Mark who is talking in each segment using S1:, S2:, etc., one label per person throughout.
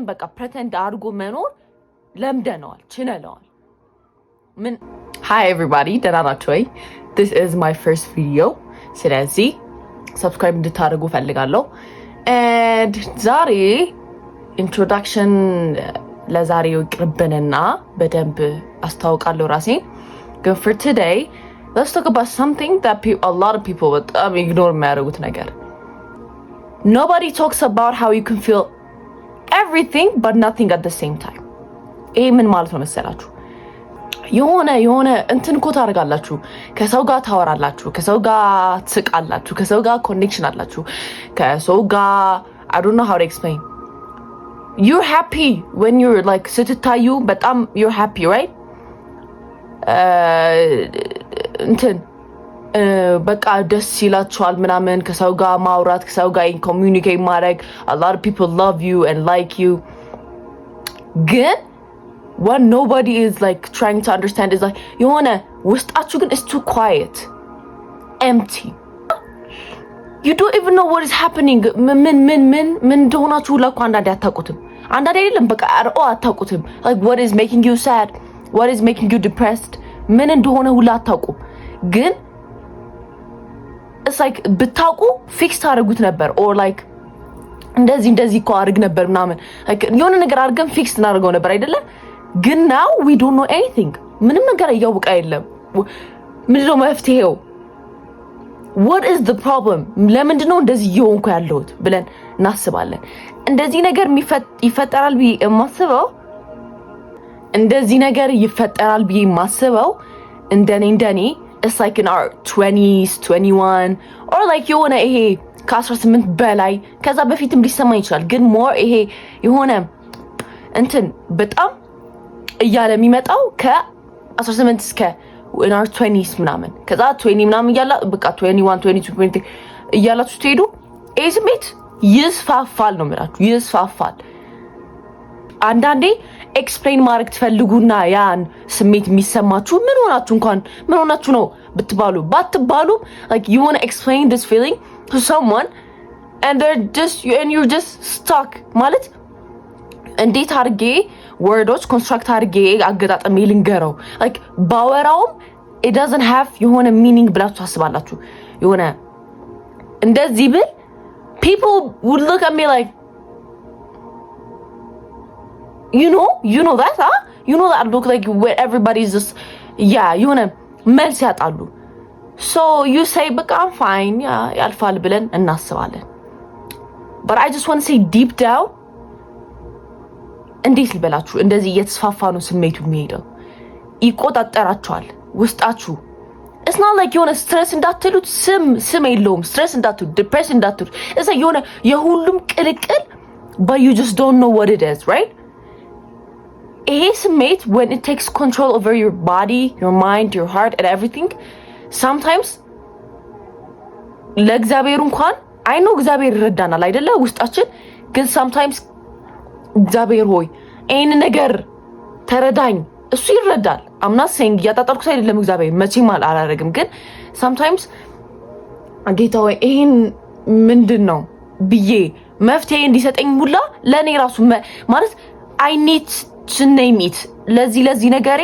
S1: ምንም በቃ ፕሬተንድ አድርጎ መኖር ለምደነዋል ችለነዋል ምን Hi everybody ደህና ናችሁ ወይ This is my first video ስለዚህ subscribe እንድታደርጉ ፈልጋለሁ and ዛሬ introduction ለዛሬው ቅርብንና በደንብ አስተዋውቃለሁ ራሴን ግን for today let's talk about something that a lot of people ignore የሚያደርጉት ነገር Nobody talks about how you can feel everything but nothing at the same time. ይሄ ምን ማለት ነው መሰላችሁ? የሆነ እንትን እኮ ታደርጋላችሁ ከሰው ጋር ታወራላችሁ ከሰው ጋር ትስቃላችሁ ከሰው ጋር ኮኔክሽን አላችሁ ከሰው ጋር I don't know how to explain. You're happy when you're like ስትታዩ በጣም you're happy, right? እንትን በቃ ደስ ይላችኋል ምናምን ከሰው ጋር ማውራት ከሰው ጋር ኮሚኒኬት ማድረግ a lot of people love you and like you ግን what nobody is like trying to understand is like የሆነ ውስጣችሁ ግን is too quiet empty you don't even know what is happening ምን እንደሆናችሁ ሁላ እኮ አንዳንዴ አታውቁትም አንዳንዴ አይደለም በቃ አታውቁትም like what is making you sad what is making you depressed ምን እንደሆነ ሁላ አታውቁም ግን it's like ብታውቁ ፊክስ ታደርጉት ነበር or like እንደዚህ እኮ አድርግ ነበር ምናምን like የሆነ ነገር አድርገን ፊክስ እናደርገው ነበር አይደለ ግን now we don't know anything ምንም ነገር እያወቀ የለም ምንድነው መፍትሄው what is the problem ለምንድነው እንደዚህ እየሆንኩ ያለሁት ብለን እናስባለን እንደዚህ ነገር ይፈጠራል ብዬ የማስበው እንደኔ it's like in our 20s 21 or like የሆነ ይሄ ከ18 በላይ ከዛ በፊትም ሊሰማ ይችላል ግን more ይሄ የሆነ እንትን በጣም እያለ የሚመጣው ከ18 እስከ in our 20s ምናምን ከዛ 20 ምናምን እያላ በቃ 21 22 23 እያላችሁ ትሄዱ ይሄ ስሜት ይስፋፋል ነው የምላችሁ ይስፋፋል አንዳንዴ ኤክስፕሌን ማድረግ ትፈልጉና ያን ስሜት የሚሰማችሁ ምን ሆናችሁ ነው ባትባሉ like you want to explain this feeling to someone and you're just stuck ማለት እንዴት አድርጌ ወርዶች ኮንስትራክት አድርጌ አገጣጣሚ ልንገረው like ባወራውም it doesn't have የሆነ meaning ብላችሁ ታስባላችሁ የሆነ እንደዚህ ብል people would look at me like you know that you know that look like where everybody's just you wanna መልስ ያጣሉ so you say but I'm fine ያልፋል ብለን እናስባለን but I just want to say deep down እንዴት ልበላችሁ እንደዚህ እየተስፋፋ ነው ስሜቱ የሚሄደው ይቆጣጠራችኋል ውስጣችሁ it's not like የሆነ ስትሬስ እንዳትሉት ስም የለውም ስትሬስ እንዳትሉት ዲፕሬሽን እንዳትሉት it's like የሆነ የሁሉም ቅልቅል but you just don't know what it is right ይሄ ስሜት when it takes control over your body your mind your heart and everything sometimes ለእግዚአብሔር እንኳን I know እግዚአብሔር ይረዳናል አይደለ ውስጣችን ግን sometimes እግዚአብሔር ሆይ ይሄን ነገር ተረዳኝ እሱ ይረዳል I'm not saying ያጣጣልኩት አይደለም እግዚአብሔር መቼም አላረግም ግን sometimes ጌታ ሆይ ይሄን ምንድነው ብዬ መፍትሄ እንዲሰጠኝ ሁላ ለኔ ራሱ ማለት I need to name it ለዚህ ነገሬ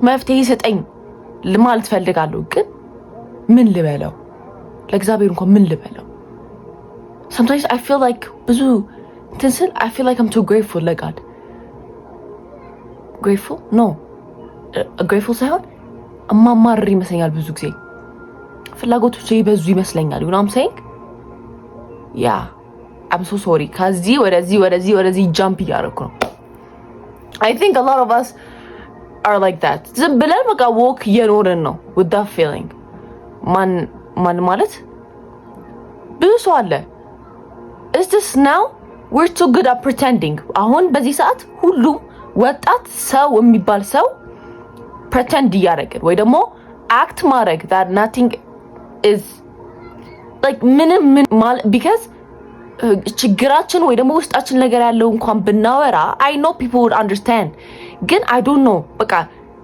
S1: መፍትሄ ሰጠኝ ለማለት ፈልጋለሁ ግን ምን ልበለው ለእግዚአብሔር እንኳን ምን ልበለው sometimes I feel like ብዙ ትንስል I feel like I'm too grateful like God grateful no grateful ሳይሆን እማማር ይመስለኛል ብዙ ጊዜ ፍላጎቶቼ ይበዙ ይመስለኛል you know what I'm saying yeah I'm so sorry ከዚህ ወደዚህ jump እያደረኩ ነው I think a lot of us are like that. ዝም ብለን በቃ walk እየኖርን ነው with that feeling. ማን ማለት ብዙ ሰው አለ. Is this now we're too good at pretending. አሁን በዚህ ሰዓት ሁሉም ወጣት ሰው የሚባል ሰው pretend እያደረገ ወይ ደግሞ act ማድረግ that nothing is like because ችግራችን ወይ ደግሞ ውስጣችን ነገር ያለው እንኳን ብናወራ I know people would understand ግን I don't know በቃ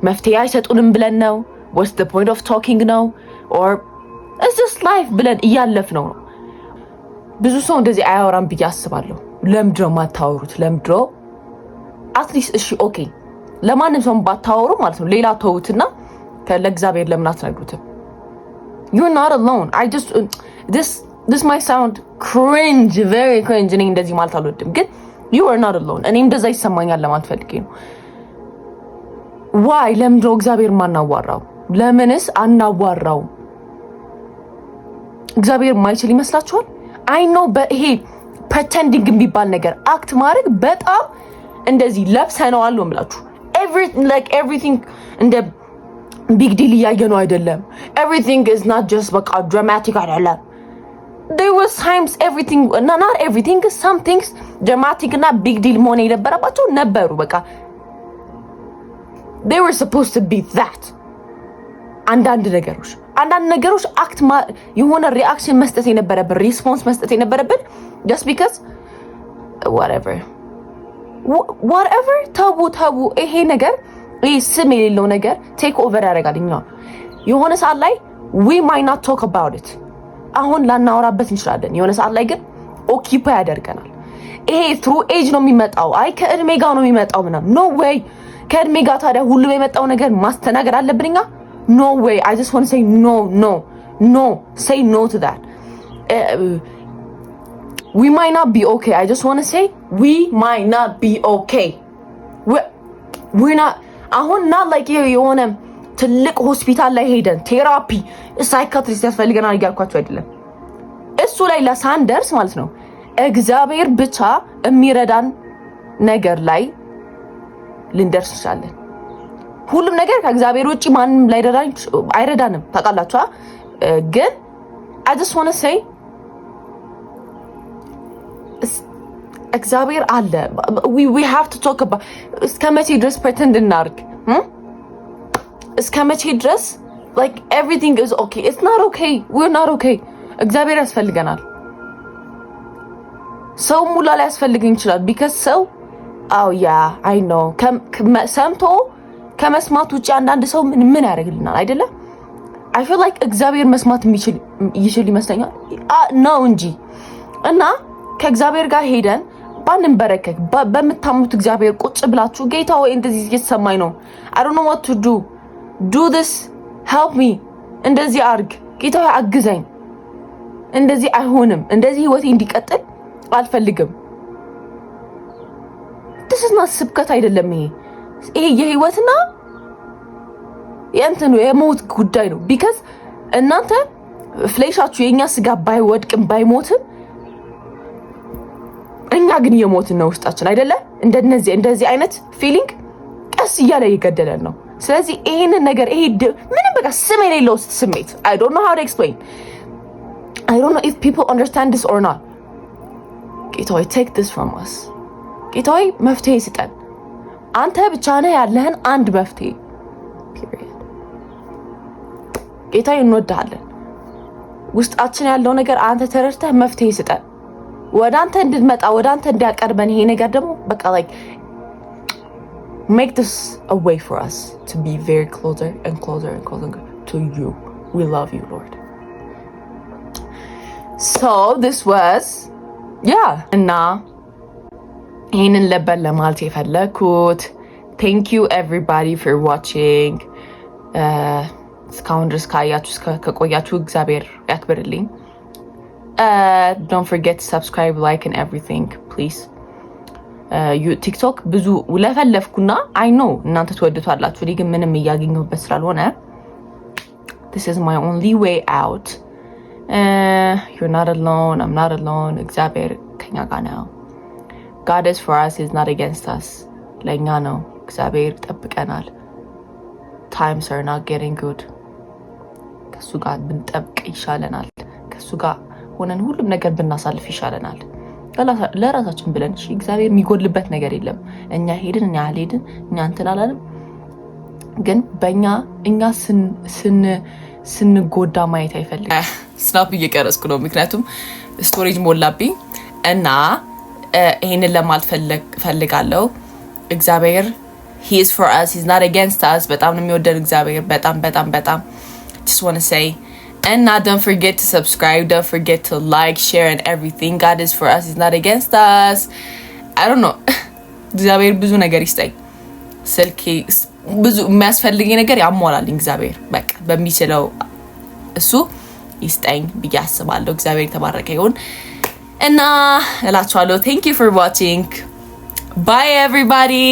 S1: መፍትሄ አይሰጡንም ብለን ነው what's the point of talking now or it's just life ብለን እያለፍ ነው ብዙ ሰው እንደዚህ አያወራም ብዬ አስባለሁ ለምድሮ ማታወሩት ለምድሮ አትሊስት እሺ ኦኬ ለማንም ሰው ባታወሩ ማለት ነው ሌላ ተውትና ለእግዚአብሔር ለምን አትነግሩትም? You're not alone. This might sound cringe, very cringe. እኔ እንደዚህ ማለት አልወድም ግን you are not alone. እኔም እንደዛ ይሰማኛል ለማለት ፈልጌ ነው። why ለምንድን ነው እግዚአብሔር ማናዋራው? ለምንስ አናዋራው? እግዚአብሔር ማይችል ይመስላችኋል? I know ይሄ pretending የሚባል ነገር አክት ማድረግ በጣም እንደዚህ ለብሰነዋል ነው የምላችሁ። everything እንደ ቢግ ዲል እያየነው አይደለም። everything is not just በቃ dramatic አይደለም። there was times everything not everything some things dramatic እና ቢግ ዲል መሆን የነበረባቸው ነበሩ። በቃ they were supposed to be that አንዳንድ ነገሮች አክት የሆነ ሪአክሽን መስጠት የነበረብን ሪስፖንስ መስጠት የነበረብን just because whatever ታቡ ይሄ ነገር ይሄ ስም የሌለው ነገር ቴክ ኦቨር ያደርጋልኛ የሆነ ሰዓት ላይ we might not talk about it አሁን ላናወራበት እንችላለን። የሆነ ሰዓት ላይ ግን ኦኪፓይ ያደርገናል። ይሄ through age ነው የሚመጣው። አይ ከእድሜ ጋር ነው የሚመጣው ምናምን no way ከእድሜ ጋር ታዲያ ሁሉም የመጣው ነገር ማስተናገድ አለብንኛ no way I just want to say no say no to that we might not be okay. I just want to say we might not be okay. We're not አሁን not like የሆነ ትልቅ ሆስፒታል ላይ ሄደን ቴራፒ ሳይካትሪስት ያስፈልገናል እያልኳቸው አይደለም። እሱ ላይ ለሳንደርስ ማለት ነው እግዚአብሔር ብቻ የሚረዳን ነገር ላይ ልንደርስ እንችላለን። ሁሉም ነገር ከእግዚአብሔር ውጪ ማንም አይረዳንም ታውቃላችሁ። ግን I just want to say እግዚአብሔር አለ። we have to talk about እስከ መቼ ድረስ pretend እናርግ? እስከ መቼ ድረስ like everything is okay? It's not okay. We're not okay. እግዚአብሔር ያስፈልገናል። ሰው ሙላ ላይ ያስፈልገን ይችላል because ሰው yeah I know ሰምቶ ከመስማት ውጪ አንዳንድ ሰው ምን ያደርግልናል አይደለ? I feel like እግዚአብሔር መስማት ይችል ይመስለኛል ነው እንጂ እና ከእግዚአብሔር ጋር ሄደን ባንንበረከክ በምታምኑት እግዚአብሔር ቁጭ ብላችሁ ጌታ ሆይ እንደዚህ እየተሰማኝ ነው I don't know what to do this help me እንደዚህ አርግ ጌታ ሆይ አግዘኝ እንደዚህ አይሆንም እንደዚህ ህይወቴ እንዲቀጥል አልፈልግም። this is not ስብከት አይደለም። ይሄ የህይወትና የእንትኑ የሞት ጉዳይ ነው because እናንተ ፍሌሻችሁ የኛ ስጋ ባይወድቅም ባይሞትም እኛ ግን የሞትን ነው ውስጣችን አይደለ? እንደዚህ አይነት ፊሊንግ ቀስ እያለ ይገደለን ነው። ስለዚህ ይሄንን ነገር ምንም በቃ ስም የሌለው ስሜት I don't know how to explain. I don't know if people understand this or not. ጌታዬ take this from us. ጌታዬ መፍትሄ ስጠን። አንተ ብቻ ነህ ያለህን አንድ መፍትሄ period. ጌታዬ እንወድሃለን። ውስጣችን ያለው ነገር አንተ ተረድተህ መፍትሄ ስጠን። ወደ አንተ እንድንመጣ ወደ አንተ እንዲያቀርበን ይሄ ነገር ደግሞ በቃ like make this a way for us to be very closer and closer and closer to you. We love you, Lord. So this was እና ይሄንን ለበል ለማለት የፈለኩት thank you everybody for watching. እስካሁን ድረስ ካያችሁ ከቆያችሁ እግዚአብሔር ያክብርልኝ። Don't forget to subscribe, like and everything, please. TikTok ብዙ ለፈለፍኩና I know እናንተ ትወዱታላችሁ ግን ምንም እያገኘሁበት ስላልሆነ this is my only way out. You're not alone, I'm not alone. እግዚአብሔር ከኛ ጋር ነው። God is for us, he's not against us. ለኛ ነው እግዚአብሔር ጠብቀናል። Times are not getting good. ከሱ ጋር ብንጠብቅ ይሻለናል። ከሱ ጋር ሆነን ሁሉም ነገር ብናሳልፍ ይሻለናል። ለራሳችን ብለን እሺ እግዚአብሔር የሚጎልበት ነገር የለም። እኛ ሄድን እኛ አልሄድን እኛ እንትን አላለም ግን እኛ ስንጎዳ ማየት አይፈልግም። ስናፕ እየቀረጽኩ ነው ምክንያቱም ስቶሬጅ ሞላብኝ እና ይሄንን ለማለት ፈልጋለሁ። እግዚአብሔር he is for us, he's not against us. በጣም ነው የሚወደን እግዚአብሔር በጣም just want to say. And now don't forget to subscribe, don't forget to like, share and everything. God is for us, he's not against us. I don't know. እግዚአብሔር ብዙ ነገር ይስጠኝ ስልኬ ብዙ የሚያስፈልገኝ ነገር ያሟላልኝ እግዚአብሔር በቃ በሚችለው እሱ ይስጠኝ ብዬ አስባለሁ እግዚአብሔር ተባረከ ይሁን እና እላችኋለሁ thank you for watching bye everybody